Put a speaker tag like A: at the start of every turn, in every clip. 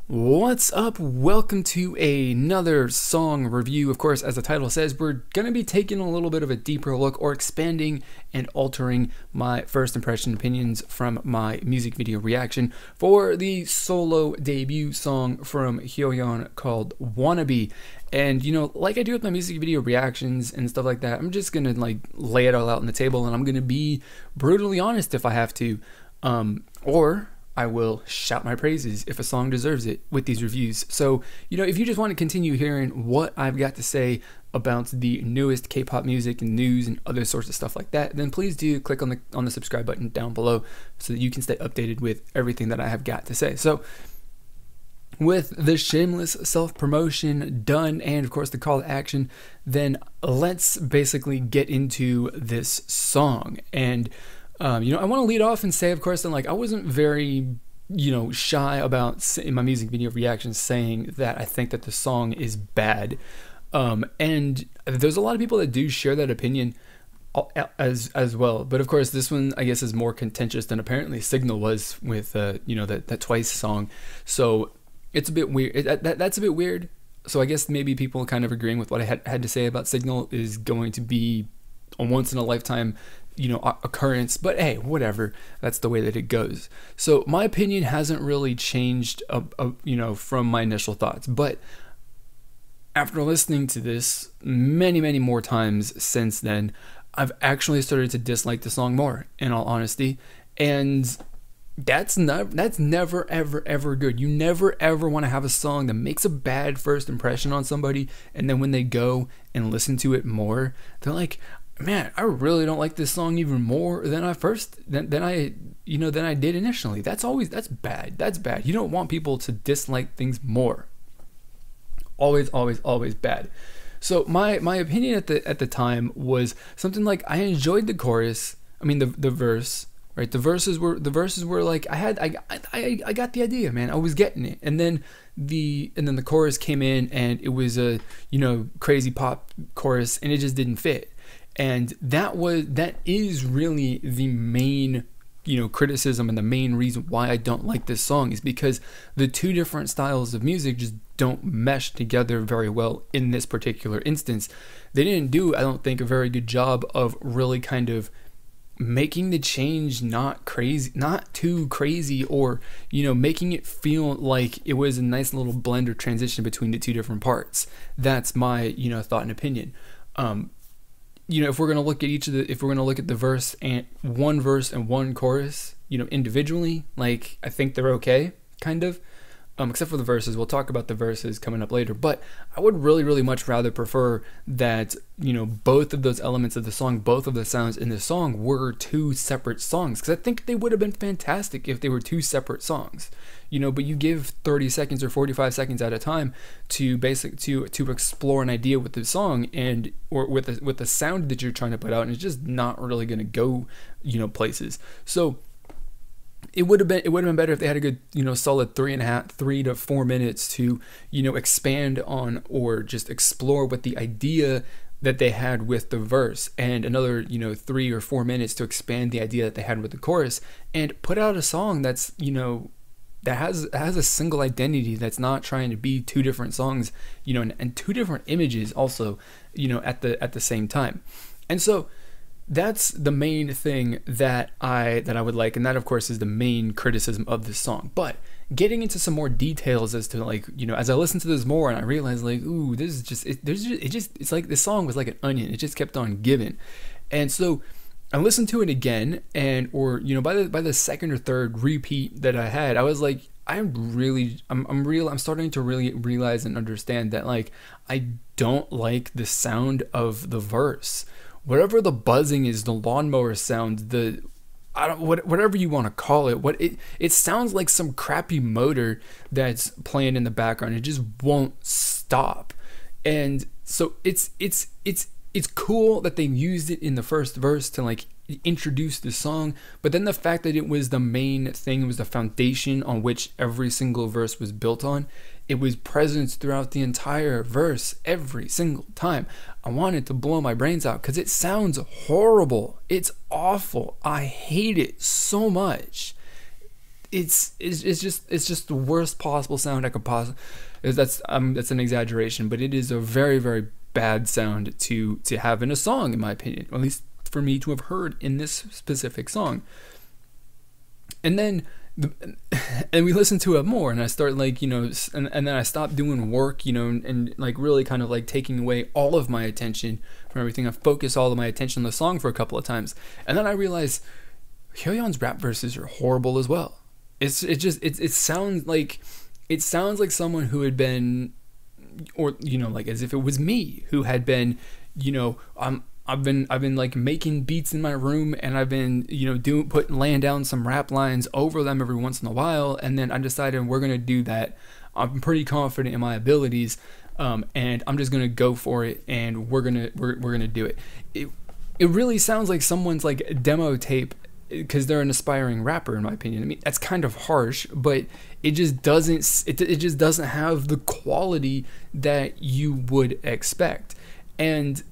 A: What's up? Welcome to another song review. Of course, as the title says, we're going to be taking a little bit of a deeper look or expanding and altering my first impression opinions from my music video reaction for the solo debut song from Hyoyeon called Wannabe. And, like I do with my music video reactions and stuff like that, I'm just going to lay it all out on the table, and I'm going to be brutally honest if I have to. Or I will shout my praises if a song deserves it with these reviews. So, if you just want to continue hearing what I've got to say about the newest K-pop music and news and other sorts of stuff like that, then please do click on the subscribe button down below so that you can stay updated with everything that I have got to say. So, with the shameless self-promotion done and of course the call to action, then let's basically get into this song. And I want to lead off and say, of course, that I wasn't very, shy about in my music video reactions saying that I think that the song is bad. And there's a lot of people that do share that opinion as well. But of course, this one, I guess, is more contentious than apparently Signal was with, that Twice song. So it's a bit weird. That's a bit weird. So I guess maybe people kind of agreeing with what I had to say about Signal is going to be a once in a lifetime occurrence, but hey, whatever, that's the way that it goes. So my opinion hasn't really changed from my initial thoughts, but after listening to this many more times since then, I've actually started to dislike the song more, in all honesty. And that's never ever good. You never ever want to have a song that makes a bad first impression on somebody, and then when they go and listen to it more, they're like, man, I really don't like this song even more than I did initially. That's bad. That's bad. You don't want people to dislike things more. Always bad. So my opinion at the time was something like, I enjoyed the chorus. I mean the verse, right? The verses were like, I got the idea, man. I was getting it. And then the chorus came in, and it was a crazy pop chorus, and it just didn't fit. And that is really the main criticism, and the main reason why I don't like this song is because the two different styles of music just don't mesh together very well in this particular instance. They didn't do, I don't think, a very good job of really kind of making the change not too crazy, or making it feel like it was a nice little blend or transition between the two different parts. That's my thought and opinion. If we're gonna look at the verse and one chorus, individually, I think they're okay, kind of. Except for the verses. We'll talk about the verses coming up later, but I would really much rather prefer that both of those elements of the song, both of the sounds in the song, were two separate songs, because I think they would have been fantastic if they were two separate songs. But you give 30 seconds or 45 seconds at a time to explore an idea with the song or with the sound that you're trying to put out, and it's just not really going to go places. So it would have been better if they had a good solid 3 to 4 minutes to expand on or just explore with the idea that they had with the verse, and another 3 or 4 minutes to expand the idea that they had with the chorus, and put out a song that's that has a single identity, that's not trying to be two different songs, and two different images also, at the same time. And so that's the main thing that I would like, and that of course is the main criticism of this song. But getting into some more details as to as I listened to this more, and I realized ooh, this is just it's like this song was like an onion. It just kept on giving. And so I listened to it again, and by the second or third repeat that I had, I was like, I'm starting to really realize and understand that I don't like the sound of the verse. Whatever the buzzing is, the lawnmower sound, whatever you want to call it, it sounds like some crappy motor that's playing in the background. It just won't stop. And so it's cool that they used it in the first verse to introduce the song, but then the fact that it was the main thing, it was the foundation on which every single verse was built on, it was present throughout the entire verse every single time. I wanted to blow my brains out because it sounds horrible. It's awful. I hate it so much. it's just the worst possible sound I could possibly. That's an exaggeration, but it is a very, very bad sound to have in a song, in my opinion, or at least for me to have heard in this specific song. And then and we listened to it more, and I start like, you know, and then I stopped doing work, you know, and like really kind of like taking away all of my attention from everything. I focused all of my attention on the song for a couple of times, and then I realized Hyoyeon's rap verses are horrible as well. It sounds like someone who had been, or you know, like as if it was me who had been, you know, I've been like making beats in my room, and I've been, you know, laying down some rap lines over them every once in a while, and then I decided we're gonna do that. I'm pretty confident in my abilities, and I'm just gonna go for it, and we're gonna do it. It really sounds like someone's like demo tape, because they're an aspiring rapper, in my opinion. I mean, that's kind of harsh, but it just doesn't have the quality that you would expect. And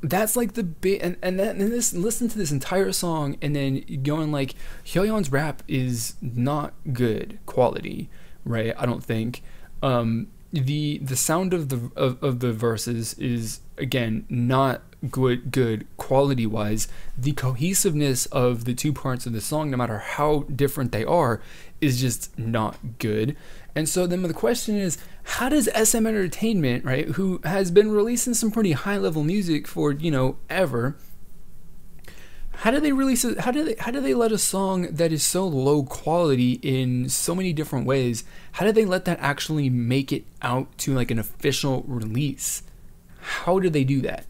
A: that's like the bit, and this, listen to this entire song, and then going like, Hyoyeon's rap is not good quality, right? I don't think. The sound of the verses is, again, not good quality wise. The cohesiveness of the two parts of the song, no matter how different they are, is just not good. And so then the question is, how does SM Entertainment, right, who has been releasing some pretty high level music for, you know, ever, how do they release it? How do they let a song that is so low quality in so many different ways, how do they let that actually make it out to like an official release? How do they do that?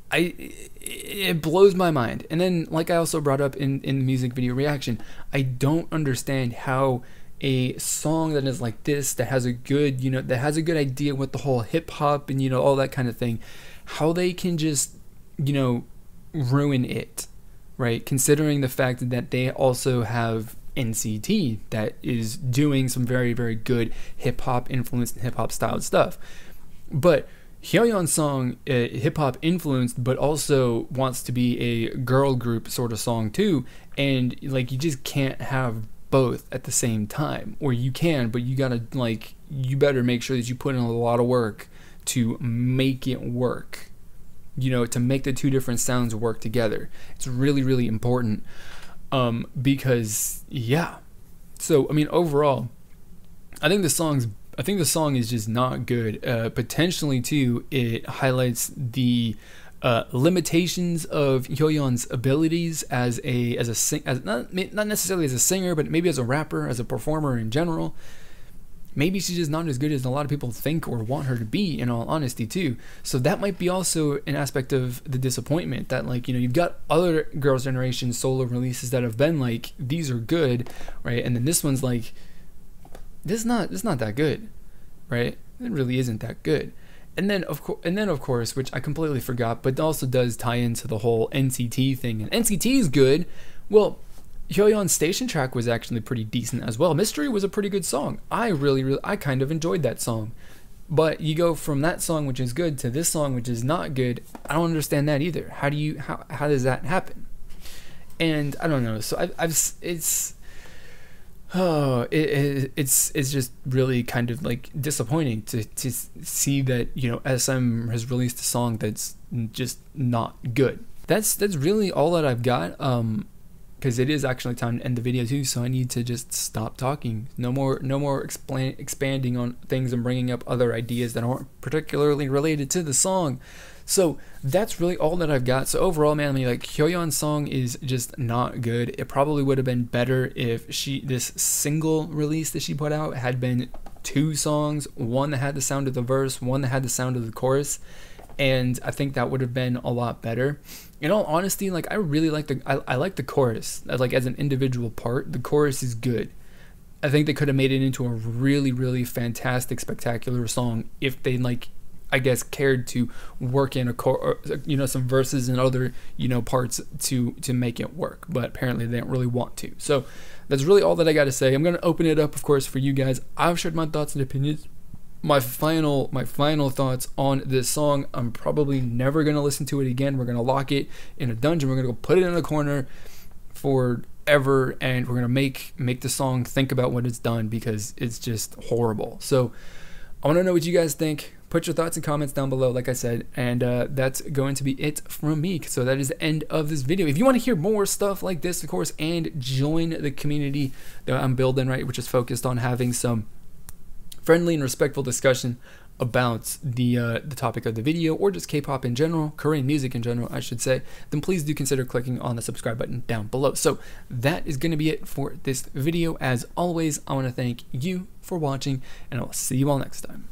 A: It blows my mind. And then, like I also brought up in the music video reaction, I don't understand how a song that is like this, that has a good, you know, that has a good idea with the whole hip hop and, you know, all that kind of thing, how they can just, you know, ruin it, right? Considering the fact that they also have NCT that is doing some very, very good hip hop influenced and hip hop styled stuff. But Hyoyeon's song, hip hop influenced, but also wants to be a girl group sort of song too. And like, you just can't have both at the same time, or you can, but you gotta, like, you better make sure that you put in a lot of work to make it work, you know, to make the two different sounds work together. It's really, really important, because yeah. So I mean, overall, I think the song is just not good. Potentially too, it highlights the limitations of Hyoyeon's abilities as not necessarily as a singer, but maybe as a rapper, as a performer in general. Maybe she's just not as good as a lot of people think or want her to be, in all honesty too. So that might be also an aspect of the disappointment, that, like, you know, you've got other Girls' Generation solo releases that have been like, these are good, right? And then this one's like, it's not that good, right? It really isn't that good. And then of course, which I completely forgot, but also does tie into the whole NCT thing. And NCT is good. Well, Hyoyeon's Station Track was actually pretty decent as well. Mystery was a pretty good song. I kind of enjoyed that song. But you go from that song, which is good, to this song, which is not good. I don't understand that either. How does that happen? And I don't know. So it's just really kind of like disappointing to see that, you know, SM has released a song that's just not good. That's really all that I've got, because it is actually time to end the video too, so I need to just stop talking. No more expanding on things and bringing up other ideas that aren't particularly related to the song. So that's really all that I've got. So overall, man, I mean, like, Hyoyeon's song is just not good. It probably would have been better if this single release that she put out had been 2 songs, one that had the sound of the verse, one that had the sound of the chorus, and I think that would have been a lot better. In all honesty, like, I really like I like the chorus. Like, as an individual part, the chorus is good. I think they could have made it into a really, really fantastic, spectacular song if they, like, I guess, cared to work in some verses and other, you know, parts to make it work. But apparently they don't really want to. So that's really all that I got to say. I'm going to open it up, of course, for you guys. I've shared my thoughts and opinions. My final thoughts on this song. I'm probably never going to listen to it again. We're going to lock it in a dungeon. We're going to go put it in a corner for ever, and we're gonna make the song think about what it's done, because it's just horrible. So I want to know what you guys think. Put your thoughts and comments down below, like I said, and that's going to be it from me. So that is the end of this video. If you want to hear more stuff like this, of course, and join the community that I'm building, right, which is focused on having some friendly and respectful discussion about the topic of the video, or just K-pop in general, Korean music in general, I should say, then please do consider clicking on the subscribe button down below. So that is going to be it for this video. As always, I want to thank you for watching, and I'll see you all next time.